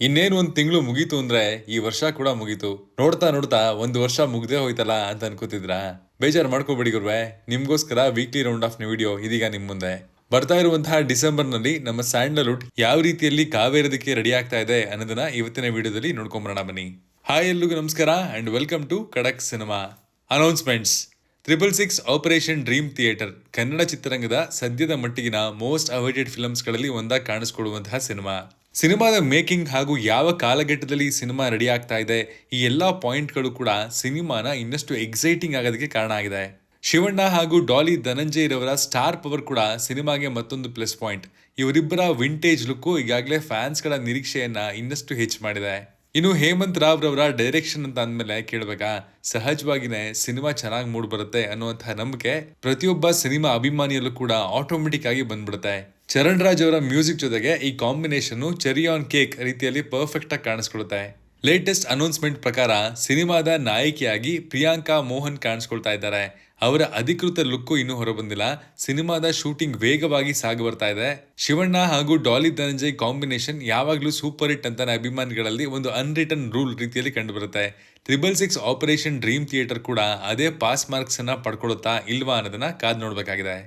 ಇನ್ನೇನು ಒಂದ್ ತಿಂಗಳು ಮುಗೀತು ಅಂದ್ರೆ ಈ ವರ್ಷ ಕೂಡ ಮುಗೀತು. ನೋಡ್ತಾ ನೋಡ್ತಾ ಒಂದು ವರ್ಷ ಮುಗ್ದೇ ಹೋಯ್ತಲ್ಲ ಅಂತ ಅನ್ಕೋತಿದ್ರಾ? ಬೇಜಾರ್ ಮಾಡ್ಕೋಬೇಡಿ ಗುರುವೆ, ನಿಮ್ಗೋಸ್ಕರ ವೀಕ್ಲಿ ರೌಂಡ್ ಆಫ್ ವಿಡಿಯೋ ಇದೀಗ ನಿಮ್ ಮುಂದೆ. ಬರ್ತಾ ಇರುವಂತಹ ಡಿಸೆಂಬರ್ ನಲ್ಲಿ ನಮ್ಮ ಸ್ಯಾಂಡಲ್ವುಡ್ ಯಾವ ರೀತಿಯಲ್ಲಿ ಕಾವೇರೋದಕ್ಕೆ ರೆಡಿ ಆಗ್ತಾ ಇದೆ ಅನ್ನೋದನ್ನ ಇವತ್ತಿನ ವಿಡಿಯೋದಲ್ಲಿ ನೋಡ್ಕೊಂಬರೋಣ ಬನ್ನಿ. ಹಾಯ್ ಎಲ್ರಿಗೂ ನಮಸ್ಕಾರ ಅಂಡ್ ವೆಲ್ಕಮ್ ಟು ಖಡಕ್ cinema. Announcements. 666 operation dream theatre Kannada ಚಿತ್ರರಂಗದ ಸದ್ಯದ ಮಟ್ಟಿಗಿನ ಮೋಸ್ಟ್ ಅವೈಟೆಡ್ ಫಿಲ್ಮ್ಸ್ಗಳಲ್ಲಿ ಒಂದಾಗಿ ಕಾಣಿಸ್ಕೊಳ್ಳುವಂತಹ ಸಿನಿಮಾದ ಮೇಕಿಂಗ್ ಹಾಗೂ ಯಾವ ಕಾಲಘಟ್ಟದಲ್ಲಿ ಸಿನಿಮಾ ರೆಡಿ ಆಗ್ತಾ ಇದೆ, ಈ ಎಲ್ಲಾ ಪಾಯಿಂಟ್ಗಳು ಕೂಡ ಸಿನಿಮಾನ ಇನ್ನಷ್ಟು ಎಕ್ಸೈಟಿಂಗ್ ಆಗೋದಕ್ಕೆ ಕಾರಣ ಆಗಿದೆ. ಶಿವಣ್ಣ ಹಾಗೂ ಡಾಲಿ ಧನಂಜಯ್ ರವರ ಸ್ಟಾರ್ ಪವರ್ ಕೂಡ ಸಿನಿಮಾಗೆ ಮತ್ತೊಂದು ಪ್ಲಸ್ ಪಾಯಿಂಟ್. ಇವರಿಬ್ಬರ ವಿಂಟೇಜ್ ಲುಕ್ಕು ಈಗಾಗಲೇ ಫ್ಯಾನ್ಸ್ಗಳ ನಿರೀಕ್ಷೆಯನ್ನ ಇನ್ನಷ್ಟು ಹೆಚ್ಚು ಮಾಡಿದೆ. ಇನ್ನು ಹೇಮಂತ್ ರಾವ್ ರವರ ಡೈರೆಕ್ಷನ್ ಅಂತ ಅಂದ್ಮೇಲೆ ಕೇಳ್ಬೇಕಾ, ಸಹಜವಾಗಿನೇ ಸಿನಿಮಾ ಚೆನ್ನಾಗಿ ಮೂಡ್ ಬರುತ್ತೆ ಅನ್ನುವಂತಹ ನಂಬಿಕೆ ಪ್ರತಿಯೊಬ್ಬ ಸಿನಿಮಾ ಅಭಿಮಾನಿಯಲ್ಲೂ ಕೂಡ ಆಟೋಮೆಟಿಕ್ ಆಗಿ ಬಂದ್ಬಿಡುತ್ತೆ. ಚರಣ್ ರಾಜ್ ಅವರ ಮ್ಯೂಸಿಕ್ ಜೊತೆಗೆ ಈ ಕಾಂಬಿನೇಷನ್ ಚೆರಿ ಆನ್ ಕೇಕ್ ರೀತಿಯಲ್ಲಿ ಪರ್ಫೆಕ್ಟ್ ಆಗಿ ಕಾಣಿಸ್ಕೊಳುತ್ತೆ. ಲೇಟೆಸ್ಟ್ ಅನೌನ್ಸ್ಮೆಂಟ್ ಪ್ರಕಾರ ಸಿನಿಮಾದ ನಾಯಕಿಯಾಗಿ ಪ್ರಿಯಾಂಕಾ ಮೋಹನ್ ಕಾಣಿಸ್ಕೊಳ್ತಾ ಇದ್ದಾರೆ. ಅವರ ಅಧಿಕೃತ ಲುಕ್ಕು ಇನ್ನೂ ಹೊರಬಂದಿಲ್ಲ. ಸಿನಿಮಾದ ಶೂಟಿಂಗ್ ವೇಗವಾಗಿ ಸಾಗಿ ಬರ್ತಾ ಇದೆ. ಶಿವಣ್ಣ ಹಾಗೂ ಡಾಲಿ ಧನಂಜಯ್ ಕಾಂಬಿನೇಷನ್ ಯಾವಾಗ್ಲೂ ಸೂಪರ್ ಹಿಟ್ ಅಂತಾನೆ ಅಭಿಮಾನಿಗಳಲ್ಲಿ ಒಂದು ಅನ್ರಿಟನ್ ರೂಲ್ ರೀತಿಯಲ್ಲಿ ಕಂಡು ಬರುತ್ತೆ. 666 ಆಪರೇಷನ್ ಡ್ರೀಮ್ ಥಿಯೇಟರ್ ಕೂಡ ಅದೇ ಪಾಸ್ ಮಾರ್ಕ್ಸ್ ಅನ್ನ ಪಡ್ಕೊಳ್ಳುತ್ತಾ ಇಲ್ವಾ ಅನ್ನೋದನ್ನ ಕಾದ್ ನೋಡ್ಬೇಕಾಗಿದೆ.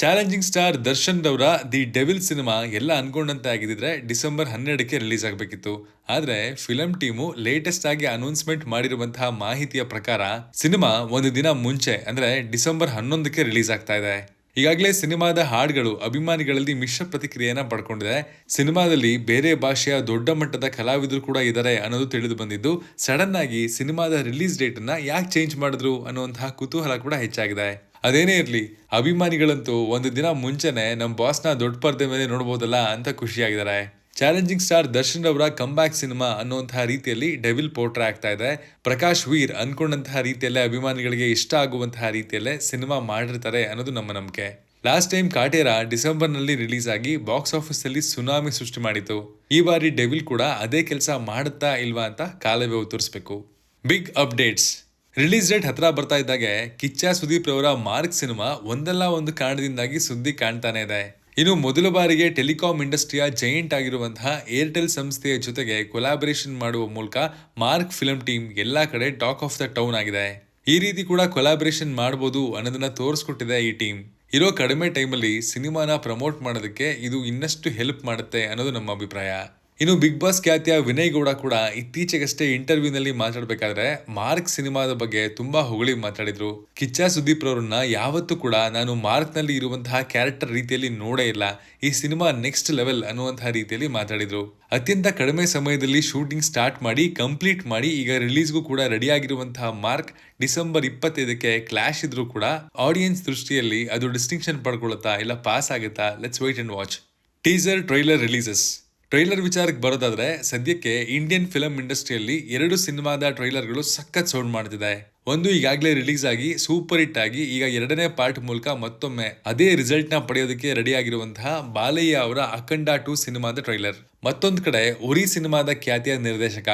ಚಾಲೆಂಜಿಂಗ್ ಸ್ಟಾರ್ ದರ್ಶನ್ ರವರ ದಿ ಡೆವಿಲ್ ಸಿನಿಮಾ ಎಲ್ಲ ಅನ್ಕೊಂಡಂತೆ ಆಗಿದ್ರೆ ಡಿಸೆಂಬರ್ 12ಕ್ಕೆ ರಿಲೀಸ್ ಆಗಬೇಕಿತ್ತು. ಆದ್ರೆ ಫಿಲಂ ಟೀಮು ಲೇಟೆಸ್ಟ್ ಆಗಿ ಅನೌನ್ಸ್ಮೆಂಟ್ ಮಾಡಿರುವಂತಹ ಮಾಹಿತಿಯ ಪ್ರಕಾರ ಸಿನಿಮಾ ಒಂದು ದಿನ ಮುಂಚೆ ಅಂದ್ರೆ ಡಿಸೆಂಬರ್ 11ಕ್ಕೆ ರಿಲೀಸ್ ಆಗ್ತಾ ಇದೆ. ಈಗಾಗಲೇ ಸಿನಿಮಾದ ಹಾಡುಗಳು ಅಭಿಮಾನಿಗಳಲ್ಲಿ ಮಿಶ್ರ ಪ್ರತಿಕ್ರಿಯೆಯನ್ನ ಪಡ್ಕೊಂಡಿದೆ. ಸಿನಿಮಾದಲ್ಲಿ ಬೇರೆ ಭಾಷೆಯ ದೊಡ್ಡ ಮಟ್ಟದ ಕಲಾವಿದರು ಕೂಡ ಇದ್ದಾರೆ ಅನ್ನೋದು ತಿಳಿದು ಬಂದಿದ್ದು, ಸಡನ್ ಆಗಿ ಸಿನಿಮಾದ ರಿಲೀಸ್ ಡೇಟ್ ಅನ್ನ ಯಾಕೆ ಚೇಂಜ್ ಮಾಡಿದ್ರು ಅನ್ನುವಂತಹ ಕುತೂಹಲ ಕೂಡ ಹೆಚ್ಚಾಗಿದೆ. ಅದೇನೇ ಇರ್ಲಿ, ಅಭಿಮಾನಿಗಳಂತೂ ಒಂದು ದಿನ ಮುಂಚೆನೆ ನಮ್ಮ ಬಾಸ್ನ ದೊಡ್ಡ ಪರ್ದೆ ಮೇಲೆ ನೋಡಬಹುದಲ್ಲ ಅಂತ ಖುಷಿಯಾಗಿದ್ದಾರೆ. ಚಾಲೆಂಜಿಂಗ್ ಸ್ಟಾರ್ ದರ್ಶನ್ ಅವರ ಕಂಬ್ಯಾಕ್ ಸಿನಿಮಾ ಅನ್ನುವಂತಹ ರೀತಿಯಲ್ಲಿ ಡೆವಿಲ್ ಪೋರ್ಟ್ರೇ ಆಗ್ತಾ ಇದೆ. ಪ್ರಕಾಶ್ ವೀರ್ ಅನ್ಕೊಂಡಂತಹ ರೀತಿಯಲ್ಲೇ ಅಭಿಮಾನಿಗಳಿಗೆ ಇಷ್ಟ ಆಗುವಂತಹ ರೀತಿಯಲ್ಲೇ ಸಿನಿಮಾ ಮಾಡಿರ್ತಾರೆ ಅನ್ನೋದು ನಮ್ಮ ನಂಬಿಕೆ. ಲಾಸ್ಟ್ ಟೈಮ್ ಕಾಟೇರ ಡಿಸೆಂಬರ್ ನಲ್ಲಿ ರಿಲೀಸ್ ಆಗಿ ಬಾಕ್ಸ್ ಆಫೀಸ್ ಅಲ್ಲಿ ಸುನಾಮಿ ಸೃಷ್ಟಿ ಮಾಡಿತು. ಈ ಬಾರಿ ಡೆವಿಲ್ ಕೂಡ ಅದೇ ಕೆಲಸ ಮಾಡುತ್ತಾ ಇಲ್ವಾ ಅಂತ ಕಾಲವೇ ಉತ್ತರಿಸಬೇಕು. Big updates. ರಿಲೀಸ್ ಡೇಟ್ ಹತ್ರ ಬರ್ತಾ ಇದ್ದಾಗೆ ಕಿಚ್ಚ ಸುದೀಪ್ ರವರ ಮಾರ್ಕ್ ಸಿನಿಮಾ ಒಂದಲ್ಲ ಒಂದು ಕಾರಣದಿಂದಾಗಿ ಸುದ್ದಿ ಕಾಣ್ತಾನೆ ಇದೆ. ಇನ್ನು ಮೊದಲ ಬಾರಿಗೆ ಟೆಲಿಕಾಂ ಇಂಡಸ್ಟ್ರಿಯ ಜೈಂಟ್ ಆಗಿರುವಂತಹ ಏರ್ಟೆಲ್ ಸಂಸ್ಥೆಯ ಜೊತೆಗೆ ಕೊಲಾಬರೇಷನ್ ಮಾಡುವ ಮೂಲಕ ಮಾರ್ಕ್ ಫಿಲ್ಮ್ ಟೀಮ್ ಎಲ್ಲಾ ಕಡೆ ಟಾಕ್ ಆಫ್ ದ ಟೌನ್ ಆಗಿದೆ. ಈ ರೀತಿ ಕೂಡ ಕೊಲಾಬರೇಷನ್ ಮಾಡಬಹುದು ಅನ್ನೋದನ್ನ ತೋರಿಸ್ಕೊಟ್ಟಿದೆ ಈ ಟೀಮ್. ಇರೋ ಕಡಿಮೆ ಟೈಮಲ್ಲಿ ಸಿನಿಮಾನ ಪ್ರಮೋಟ್ ಮಾಡೋದಕ್ಕೆ ಇದು ಇನ್ನಷ್ಟು ಹೆಲ್ಪ್ ಮಾಡುತ್ತೆ ಅನ್ನೋದು ನಮ್ಮ ಅಭಿಪ್ರಾಯ. ಇನ್ನು ಬಿಗ್ ಬಾಸ್ ಖ್ಯಾತಿಯ ವಿನಯ್ ಗೌಡ ಕೂಡ ಇತ್ತೀಚೆಗಷ್ಟೇ ಇಂಟರ್ವ್ಯೂನಲ್ಲಿ ಮಾತಾಡಬೇಕಾದ್ರೆ ಮಾರ್ಕ್ ಸಿನಿಮಾದ ಬಗ್ಗೆ ತುಂಬಾ ಹೊಗಳಿ ಮಾತಾಡಿದ್ರು. ಕಿಚ್ಚ ಸುದೀಪ್ ರವರನ್ನ ಯಾವತ್ತೂ ಕೂಡ ನಾನು ಮಾರ್ಕ್ ನಲ್ಲಿ ಇರುವಂತಹ ಕ್ಯಾರೆಕ್ಟರ್ ರೀತಿಯಲ್ಲಿ ನೋಡೇ ಇಲ್ಲ, ಈ ಸಿನಿಮಾ ನೆಕ್ಸ್ಟ್ ಲೆವೆಲ್ ಅನ್ನುವಂತಹ ರೀತಿಯಲ್ಲಿ ಮಾತಾಡಿದ್ರು. ಅತ್ಯಂತ ಕಡಿಮೆ ಸಮಯದಲ್ಲಿ ಶೂಟಿಂಗ್ ಸ್ಟಾರ್ಟ್ ಮಾಡಿ ಕಂಪ್ಲೀಟ್ ಮಾಡಿ ಈಗ ರಿಲೀಸ್ಗೂ ಕೂಡ ರೆಡಿ ಆಗಿರುವಂತಹ ಮಾರ್ಕ್ ಡಿಸೆಂಬರ್ 25ಕ್ಕೆ ಕ್ಲಾಶ್ ಇದ್ರೂ ಕೂಡ ಆಡಿಯನ್ಸ್ ದೃಷ್ಟಿಯಲ್ಲಿ ಅದು ಡಿಸ್ಟಿಂಕ್ಷನ್ ಪಡ್ಕೊಳ್ಳುತ್ತಾ ಇಲ್ಲ ಪಾಸ್ ಆಗುತ್ತಾ, let's wait and watch. Teaser trailer releases. Trailer ವಿಚಾರಕ್ಕೆ ಬರೋದಾದ್ರೆ ಸದ್ಯಕ್ಕೆ ಇಂಡಿಯನ್ ಫಿಲಂ ಇಂಡಸ್ಟ್ರಿಯಲ್ಲಿ 2 ಸಿನಿಮಾದ ಟ್ರೈಲರ್ಗಳು ಸಖತ್ ಸೌಂಡ್ ಮಾಡ್ತಿದೆ. ಒಂದು ಈಗಾಗಲೇ ರಿಲೀಸ್ ಆಗಿ ಸೂಪರ್ ಹಿಟ್ ಆಗಿ ಈಗ 2ನೇ ಪಾರ್ಟ್ ಮೂಲಕ ಮತ್ತೊಮ್ಮೆ ಅದೇ ರಿಸಲ್ಟ್ ನ ಪಡೆಯೋದಕ್ಕೆ ರೆಡಿ ಆಗಿರುವಂತಹ ಬಾಲಯ್ಯ ಅವರ ಅಖಂಡ 2 ಸಿನಿಮಾದ ಟ್ರೈಲರ್. ಮತ್ತೊಂದು ಕಡೆ ಉರಿ ಸಿನಿಮಾದ ಖ್ಯಾತಿಯ ನಿರ್ದೇಶಕ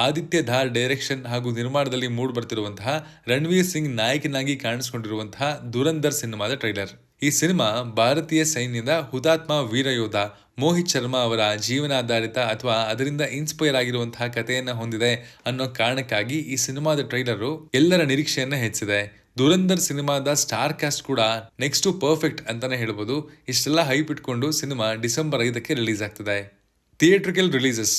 ಆದಿತ್ಯ ಧಾರ್ ಡೈರೆಕ್ಷನ್ ಹಾಗೂ ನಿರ್ಮಾಣದಲ್ಲಿ ಮೂಡ್ ಬರ್ತಿರುವಂತಹ ರಣವೀರ್ ಸಿಂಗ್ ನಾಯಕನಾಗಿ ಕಾಣಿಸಿಕೊಂಡಿರುವಂತಹ ದುರಂಧರ್ ಸಿನಿಮಾದ ಟ್ರೈಲರ್. ಈ ಸಿನಿಮಾ ಭಾರತೀಯ ಸೈನ್ಯದ ಹುತಾತ್ಮ ವೀರಯೋಧ ಮೋಹಿತ್ ಶರ್ಮಾ ಅವರ ಜೀವನಾಧಾರಿತ ಅಥವಾ ಅದರಿಂದ ಇನ್ಸ್ಪೈರ್ ಆಗಿರುವಂತಹ ಕಥೆಯನ್ನ ಹೊಂದಿದೆ ಅನ್ನೋ ಕಾರಣಕ್ಕಾಗಿ ಈ ಸಿನಿಮಾದ ಟ್ರೈಲರು ಎಲ್ಲರ ನಿರೀಕ್ಷೆಯನ್ನ ಹೆಚ್ಚಿದೆ. ದುರಂಧರ್ ಸಿನಿಮಾದ ಸ್ಟಾರ್ ಕಾಸ್ಟ್ ಕೂಡ ನೆಕ್ಸ್ಟ್ ಪರ್ಫೆಕ್ಟ್ ಅಂತಾನೆ ಹೇಳ್ಬೋದು. ಇಷ್ಟೆಲ್ಲ ಹೈಪ್ ಇಟ್ಕೊಂಡು ಸಿನಿಮಾ ಡಿಸೆಂಬರ್ 5ಕ್ಕೆ ರಿಲೀಸ್ ಆಗ್ತಿದೆ. Theatrical releases.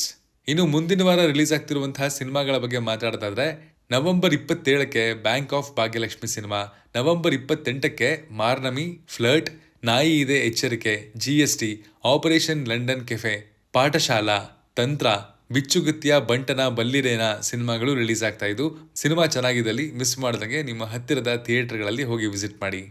ಇನ್ನು ಮುಂದಿನ ವಾರ ರಿಲೀಸ್ ಆಗ್ತಿರುವಂತಹ ಸಿನಿಮಾಗಳ ಬಗ್ಗೆ ಮಾತಾಡೋದಾದ್ರೆ ನವೆಂಬರ್ 27ಕ್ಕೆ bank of Bhagyalakshmi cinema, November 28ಕ್ಕೆ Marnami, flirt, Naayi Ide Echcharike, GST, operation London cafe, Pathashala, Tantra, ಬಿಚ್ಚುಗುತ್ತಿಯ ಬಂಟನ ಬಲ್ಲಿರೇನ ಸಿನಿಮಾಗಳು ರಿಲೀಸ್ ಆಗ್ತಾ ಇದ್ದು, ಸಿನಿಮಾ ಚೆನ್ನಾಗಿದ್ದಲ್ಲಿ ಮಿಸ್ ಮಾಡ್ದಂಗೆ ನಿಮ್ಮ ಹತ್ತಿರದ ಥಿಯೇಟರ್ಗಳಲ್ಲಿ ಹೋಗಿ ವಿಸಿಟ್ ಮಾಡಿ.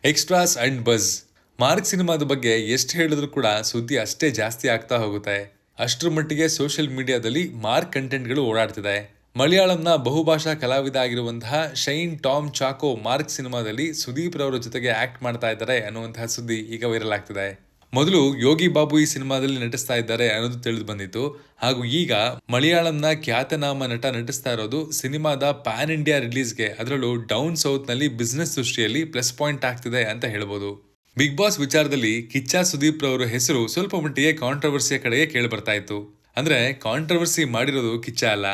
Extras and buzz. ಮಾರ್ಕ್ ಸಿನಿಮಾದ ಬಗ್ಗೆ ಎಷ್ಟು ಹೇಳಿದ್ರು ಕೂಡ ಸುದ್ದಿ ಅಷ್ಟೇ ಜಾಸ್ತಿ ಆಗ್ತಾ ಹೋಗುತ್ತೆ. ಅಷ್ಟರ ಮಟ್ಟಿಗೆ ಸೋಷಿಯಲ್ ಮೀಡಿಯಾದಲ್ಲಿ ಮಾರ್ಕ್ ಕಂಟೆಂಟ್ಗಳು ಓಡಾಡ್ತಿದೆ. ಮಲಯಾಳಂನ ಬಹುಭಾಷಾ ಕಲಾವಿದ ಆಗಿರುವಂತಹ ಶೈನ್ ಟಾಮ್ ಚಾಕೋ ಮಾರ್ಕ್ ಸಿನಿಮಾದಲ್ಲಿ ಸುದೀಪ್ ರವರ ಜೊತೆಗೆ ಆಕ್ಟ್ ಮಾಡ್ತಾ ಇದ್ದಾರೆ ಅನ್ನುವಂತಹ ಸುದ್ದಿ ಈಗ ವೈರಲ್ ಆಗ್ತಿದೆ. ಮೊದಲು ಯೋಗಿ ಬಾಬು ಈ ಸಿನಿಮಾದಲ್ಲಿ ನಟಿಸ್ತಾ ಇದ್ದಾರೆ ಅನ್ನೋದು ತಿಳಿದು ಬಂದಿತ್ತು. ಹಾಗೂ ಈಗ ಮಲಯಾಳಂನ ಖ್ಯಾತನಾಮ ನಟ ನಟಿಸ್ತಾ ಇರೋದು ಸಿನಿಮಾದ ಪ್ಯಾನ್ ಇಂಡಿಯಾ ರಿಲೀಸ್ಗೆ, ಅದರಲ್ಲೂ ಡೌನ್ ಸೌತ್ ನಲ್ಲಿ ಬಿಸ್ನೆಸ್ ದೃಷ್ಟಿಯಲ್ಲಿ ಪ್ಲಸ್ ಪಾಯಿಂಟ್ ಆಗ್ತಿದೆ ಅಂತ ಹೇಳ್ಬೋದು. ಬಿಗ್ ಬಾಸ್ ವಿಚಾರದಲ್ಲಿ ಕಿಚ್ಚ ಸುದೀಪ್ ರವರ ಹೆಸರು ಸ್ವಲ್ಪ ಮಟ್ಟಿಗೆ ಕಾಂಟ್ರವರ್ಸಿಯ ಕಡೆಗೆ ಕೇಳಿ ಬರ್ತಾ ಇತ್ತು. ಅಂದ್ರೆ ಕಾಂಟ್ರವರ್ಸಿ ಮಾಡಿರೋದು ಕಿಚ್ಚ ಅಲ್ಲ,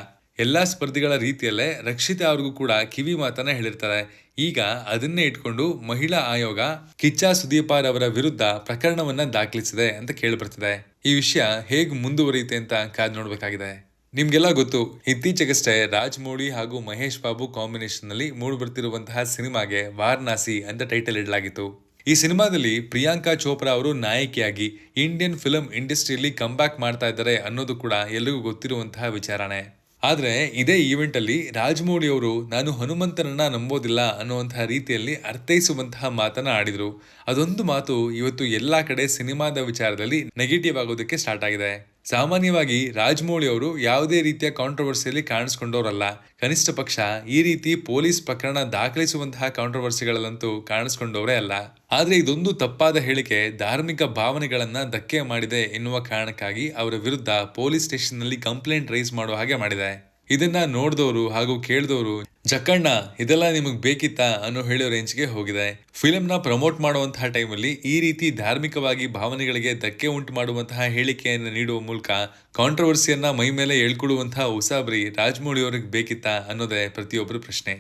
ಎಲ್ಲಾ ಸ್ಪರ್ಧಿಗಳ ರೀತಿಯಲ್ಲೇ ರಕ್ಷಿತಾ ಅವ್ರಿಗೂ ಕೂಡ ಕಿವಿ ಮಾತನ್ನ ಹೇಳಿರ್ತಾರೆ. ಈಗ ಅದನ್ನೇ ಇಟ್ಕೊಂಡು ಮಹಿಳಾ ಆಯೋಗ ಕಿಚ್ಚ ಸುದೀಪಾರ್ ಅವರ ವಿರುದ್ಧ ಪ್ರಕರಣವನ್ನ ದಾಖಲಿಸಿದೆ ಅಂತ ಕೇಳಿಬರ್ತಿದೆ. ಈ ವಿಷಯ ಹೇಗ್ ಮುಂದುವರಿಯುತ್ತೆ ಅಂತ ಕಾದ್ ನೋಡ್ಬೇಕಾಗಿದೆ. ನಿಮ್ಗೆಲ್ಲ ಗೊತ್ತು, ಇತ್ತೀಚೆಗಷ್ಟೇ ರಾಜಮೌಳಿ ಹಾಗೂ ಮಹೇಶ್ ಬಾಬು ಕಾಂಬಿನೇಷನ್ ನಲ್ಲಿ ಮೂಡಿ ಬರ್ತಿರುವಂತಹ ಸಿನಿಮಾಗೆ ವಾರಣಾಸಿ ಅಂತ ಟೈಟಲ್ ಇಡಲಾಗಿತ್ತು. ಈ ಸಿನಿಮಾದಲ್ಲಿ ಪ್ರಿಯಾಂಕಾ ಚೋಪ್ರಾ ಅವರು ನಾಯಕಿಯಾಗಿ ಇಂಡಿಯನ್ ಫಿಲ್ಮ್ ಇಂಡಸ್ಟ್ರಿಯಲ್ಲಿ ಕಂಬ್ಯಾಕ್ ಮಾಡ್ತಾ ಇದ್ದಾರೆ ಅನ್ನೋದು ಕೂಡ ಎಲ್ರಿಗೂ ಗೊತ್ತಿರುವಂತಹ ವಿಚಾರನೆ. ಆದ್ರೆ ಇದೇ ಈವೆಂಟ್ ಅಲ್ಲಿ ರಾಜಮೌಳಿ ಅವರು ನಾನು ಹನುಮಂತನನ್ನ ನಂಬೋದಿಲ್ಲ ಅನ್ನುವಂತಹ ರೀತಿಯಲ್ಲಿ ಅರ್ಥೈಸುವಂತಹ ಮಾತನ್ನ ಆಡಿದ್ರು. ಅದೊಂದು ಮಾತು ಇವತ್ತು ಎಲ್ಲಾ ಕಡೆ ಸಿನಿಮಾದ ವಿಚಾರದಲ್ಲಿ ನೆಗೆಟಿವ್ ಆಗೋದಕ್ಕೆ ಸ್ಟಾರ್ಟ್ ಆಗಿದೆ. ಸಾಮಾನ್ಯವಾಗಿ ರಾಜಮೌಳಿ ಅವರು ಯಾವುದೇ ರೀತಿಯ ಕಾಂಟ್ರವರ್ಸಿಯಲ್ಲಿ ಕಾಣಿಸ್ಕೊಂಡವರಲ್ಲ. ಕನಿಷ್ಠ ಪಕ್ಷ ಈ ರೀತಿ ಪೊಲೀಸ್ ಪ್ರಕರಣ ದಾಖಲಿಸುವಂತಹ ಕಾಂಟ್ರವರ್ಸಿಗಳಲ್ಲಂತೂ ಕಾಣಿಸ್ಕೊಂಡವರೇ ಅಲ್ಲ. ಆದ್ರೆ ಇದೊಂದು ತಪ್ಪಾದ ಹೇಳಿಕೆ ಧಾರ್ಮಿಕ ಭಾವನೆಗಳನ್ನ ಧಕ್ಕೆ ಮಾಡಿದೆ ಎನ್ನುವ ಕಾರಣಕ್ಕಾಗಿ ಅವರ ವಿರುದ್ಧ ಪೊಲೀಸ್ ಸ್ಟೇಷನ್ ನಲ್ಲಿ ಕಂಪ್ಲೇಂಟ್ ರೈಸ್ ಮಾಡುವ ಹಾಗೆ ಮಾಡಿದೆ. ಇದನ್ನ ನೋಡಿದವರು ಹಾಗೂ ಕೇಳಿದವರು ಜಕ್ಕಣ್ಣ ಇದೆಲ್ಲ ನಿಮಗ್ ಬೇಕಿತ್ತಾ ಅನ್ನೋ ಹೇಳೋ ರೇಂಜ್ಗೆ ಹೋಗಿದೆ. ಫಿಲ್ಮ್ ನ ಪ್ರಮೋಟ್ ಮಾಡುವಂತಹ ಟೈಮಲ್ಲಿ ಈ ರೀತಿ ಧಾರ್ಮಿಕವಾಗಿ ಭಾವನೆಗಳಿಗೆ ಧಕ್ಕೆ ಉಂಟು ಮಾಡುವಂತಹ ಹೇಳಿಕೆಯನ್ನು ನೀಡುವ ಮೂಲಕ ಕಾಂಟ್ರವರ್ಸಿಯನ್ನ ಮೈ ಮೇಲೆ ಎಳ್ಕೊಳ್ಳುವಂತಹ ಉಸಾಬರಿ ರಾಜಮೌಳಿ ಅವ್ರಿಗೆ ಬೇಕಿತ್ತಾ ಅನ್ನೋದೇ ಪ್ರತಿಯೊಬ್ಬರ ಪ್ರಶ್ನೆ.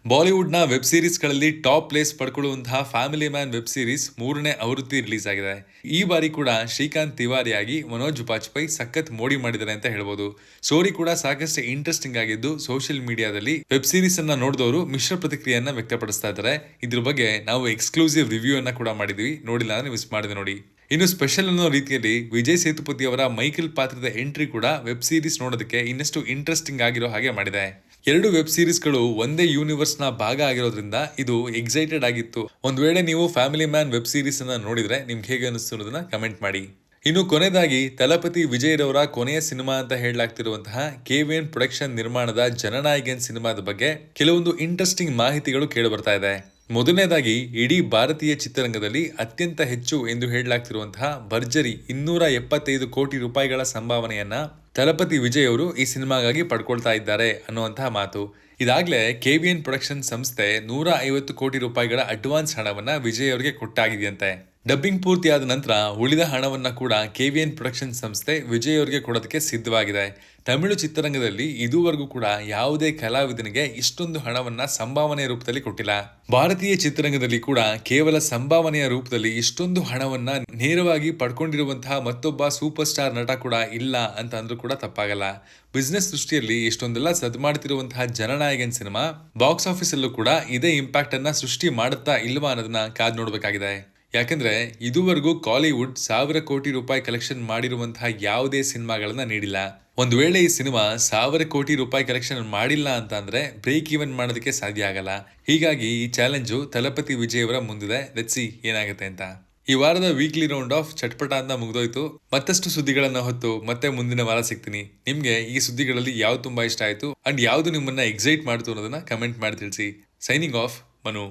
ಬಾಲಿವುಡ್ ನ ವೆಬ್ ಸೀರೀಸ್ ಗಳಲ್ಲಿ ಟಾಪ್ ಪ್ಲೇಸ್ ಪಡ್ಕೊಳ್ಳುವಂತಹ ಫ್ಯಾಮಿಲಿ ಮ್ಯಾನ್ ವೆಬ್ ಸೀರೀಸ್ 3ನೇ ಆವೃತ್ತಿ ರಿಲೀಸ್ ಆಗಿದೆ. ಈ ಬಾರಿ ಕೂಡ ಶ್ರೀಕಾಂತ್ ತಿವಾರಿಯಾಗಿ ಮನೋಜ್ ಬಾಜ್ಪೇಯಿ ಸಖತ್ ಮೋಡಿ ಮಾಡಿದ್ದಾರೆ ಅಂತ ಹೇಳ್ಬೋದು. ಸ್ಟೋರಿ ಕೂಡ ಸಾಕಷ್ಟು ಇಂಟ್ರೆಸ್ಟಿಂಗ್ ಆಗಿದ್ದು ಸೋಷಿಯಲ್ ಮೀಡಿಯಾದಲ್ಲಿ ವೆಬ್ ಸೀರೀಸ್ ಅನ್ನ ನೋಡಿದವರು ಮಿಶ್ರ ಪ್ರತಿಕ್ರಿಯೆಯನ್ನ ವ್ಯಕ್ತಪಡಿಸ್ತಾ ಇದ್ದಾರೆ. ಇದ್ರ ಬಗ್ಗೆ ನಾವು ಎಕ್ಸ್ಕ್ಲೂಸಿವ್ ರಿವ್ಯೂ ಅನ್ನ ಕೂಡ ಮಾಡಿದ್ವಿ, ನೋಡಿಲ್ಲ ಅಂದ್ರೆ ಮಿಸ್ ಮಾಡಿದೆ ನೋಡಿ. ಇನ್ನು ಸ್ಪೆಷಲ್ ಅನ್ನೋ ರೀತಿಯಲ್ಲಿ ವಿಜಯ್ ಸೇತುಪತಿ ಅವರ ಮೈಕಲ್ ಪಾತ್ರದ ಎಂಟ್ರಿ ಕೂಡ ವೆಬ್ ಸೀರೀಸ್ ನೋಡೋದಕ್ಕೆ ಇನ್ನಷ್ಟು ಇಂಟ್ರೆಸ್ಟಿಂಗ್ ಆಗಿರೋ ಹಾಗೆ ಮಾಡಿದೆ. ಎರಡು ವೆಬ್ ಸೀರೀಸ್ಗಳು ಒಂದೇ ಯೂನಿವರ್ಸ್ ನ ಭಾಗ ಆಗಿರೋದ್ರಿಂದ ಇದು ಎಕ್ಸೈಟೆಡ್ ಆಗಿತ್ತು. ಒಂದ್ ವೇಳೆ ನೀವು ಫ್ಯಾಮಿಲಿ ಮ್ಯಾನ್ ವೆಬ್ ಸೀರೀಸ್ ಅನ್ನ ನೋಡಿದ್ರೆ ನಿಮ್ಗೆ ಹೇಗೆ ಅನಿಸ್ತು ಅನ್ನೋದನ್ನ ಕಮೆಂಟ್ ಮಾಡಿ. ಇನ್ನು ಕೊನೆಯದಾಗಿ ತಲಪತಿ ವಿಜಯ್ ರವರ ಕೊನೆಯ ಸಿನಿಮಾ ಅಂತ ಹೇಳಲಾಗ್ತಿರುವಂತಹ KVN ಪ್ರೊಡಕ್ಷನ್ ನಿರ್ಮಾಣದ ಜನನಾಯಕನ್ ಸಿನಿಮಾದ ಬಗ್ಗೆ ಕೆಲವೊಂದು ಇಂಟ್ರೆಸ್ಟಿಂಗ್ ಮಾಹಿತಿಗಳು ಕೇಳಿ ಬರ್ತಾ ಇದೆ. ಮೊದಲನೇದಾಗಿ ಇಡೀ ಭಾರತೀಯ ಚಿತ್ರರಂಗದಲ್ಲಿ ಅತ್ಯಂತ ಹೆಚ್ಚು ಎಂದು ಹೇಳಲಾಗ್ತಿರುವಂತಹ ಭರ್ಜರಿ 275 ಕೋಟಿ ರೂಪಾಯಿಗಳ ಸಂಭಾವನೆಯನ್ನ ತಲಪತಿ ವಿಜಯ್ ಅವರು ಈ ಸಿನಿಮಾಗಾಗಿ ಪಡ್ಕೊಳ್ತಾ ಇದ್ದಾರೆ ಅನ್ನುವಂತಹ ಮಾತು. ಇದಾಗ್ಲೇ KVN ಪ್ರೊಡಕ್ಷನ್ ಸಂಸ್ಥೆ 150 ಕೋಟಿ ರೂಪಾಯಿಗಳ ಅಡ್ವಾನ್ಸ್ ಹಣವನ್ನ ವಿಜಯ್ ಅವರಿಗೆ ಕೊಟ್ಟಾಗಿದೆಯಂತೆ. ಡಬ್ಬಿಂಗ್ ಪೂರ್ತಿ ಆದ ನಂತರ ಉಳಿದ ಹಣವನ್ನ ಕೂಡ KVN ಪ್ರೊಡಕ್ಷನ್ ಸಂಸ್ಥೆ ವಿಜಯ್ ಅವರಿಗೆ ಕೊಡೋದಕ್ಕೆ ಸಿದ್ಧವಾಗಿದೆ. ತಮಿಳು ಚಿತ್ರರಂಗದಲ್ಲಿ ಇದುವರೆಗೂ ಕೂಡ ಯಾವುದೇ ಕಲಾವಿದನಿಗೆ ಇಷ್ಟೊಂದು ಹಣವನ್ನ ಸಂಭಾವನೆಯ ರೂಪದಲ್ಲಿ ಕೊಟ್ಟಿಲ್ಲ. ಭಾರತೀಯ ಚಿತ್ರರಂಗದಲ್ಲಿ ಕೂಡ ಕೇವಲ ಸಂಭಾವನೆಯ ರೂಪದಲ್ಲಿ ಇಷ್ಟೊಂದು ಹಣವನ್ನ ನೇರವಾಗಿ ಪಡ್ಕೊಂಡಿರುವಂತಹ ಮತ್ತೊಬ್ಬ ಸೂಪರ್ ಸ್ಟಾರ್ ನಟ ಕೂಡ ಇಲ್ಲ ಅಂತ ಅಂದ್ರೂ ಕೂಡ ತಪ್ಪಾಗಲ್ಲ. ಬಿಸ್ನೆಸ್ ದೃಷ್ಟಿಯಲ್ಲಿ ಇಷ್ಟೊಂದೆಲ್ಲ ಸದ್ ಮಾಡ್ತಿರುವಂತಹ ಜನನಾಯಕನ್ ಸಿನಿಮಾ ಬಾಕ್ಸ್ ಆಫೀಸ್ ಅಲ್ಲೂ ಕೂಡ ಇದೇ ಇಂಪ್ಯಾಕ್ಟ್ ಅನ್ನ ಸೃಷ್ಟಿ ಮಾಡುತ್ತಾ ಇಲ್ವಾ ಅನ್ನೋದನ್ನ ಕಾದ್ ನೋಡ್ಬೇಕಾಗಿದೆ. ಯಾಕಂದ್ರೆ ಇದುವರೆಗೂ ಕಾಲಿವುಡ್ 1000 ಕೋಟಿ ರೂಪಾಯಿ ಕಲೆಕ್ಷನ್ ಮಾಡಿರುವಂತಹ ಯಾವುದೇ ಸಿನಿಮಾಗಳನ್ನ ನೀಡಿಲ್ಲ. ಒಂದು ವೇಳೆ ಈ ಸಿನಿಮಾ 1000 ಕೋಟಿ ರೂಪಾಯಿ ಕಲೆಕ್ಷನ್ ಮಾಡಿಲ್ಲ ಅಂತ ಅಂದ್ರೆ ಬ್ರೇಕ್ ಈವನ್ ಮಾಡೋದಕ್ಕೆ ಸಾಧ್ಯ ಆಗಲ್ಲ. ಹೀಗಾಗಿ ಈ ಚಾಲೆಂಜು ತಲಪತಿ ವಿಜಯ್ ಅವರ ಮುಂದಿದೆ. ಲೆಟ್ಸ್ ಸಿ ಏನಾಗುತ್ತೆ ಅಂತ. ಈ ವಾರದ ವೀಕ್ಲಿ ರೌಂಡ್ ಆಫ್ ಚಟ್ಪಟ ಅಂತ ಮುಗಿದೋಯ್ತು. ಮತ್ತಷ್ಟು ಸುದ್ದಿಗಳನ್ನ ಹೊತ್ತು ಮತ್ತೆ ಮುಂದಿನ ವಾರ ಸಿಗ್ತೀನಿ. ನಿಮ್ಗೆ ಈ ಸುದ್ದಿಗಳಲ್ಲಿ ಯಾವ್ದು ತುಂಬಾ ಇಷ್ಟ ಆಯ್ತು ಅಂಡ್ ಯಾವ್ದು ನಿಮ್ಮನ್ನ ಎಕ್ಸೈಟ್ ಮಾಡ್ತು ಅನ್ನೋದನ್ನ ಕಮೆಂಟ್ ಮಾಡಿ ತಿಳಿಸಿ. Signing off, Manu.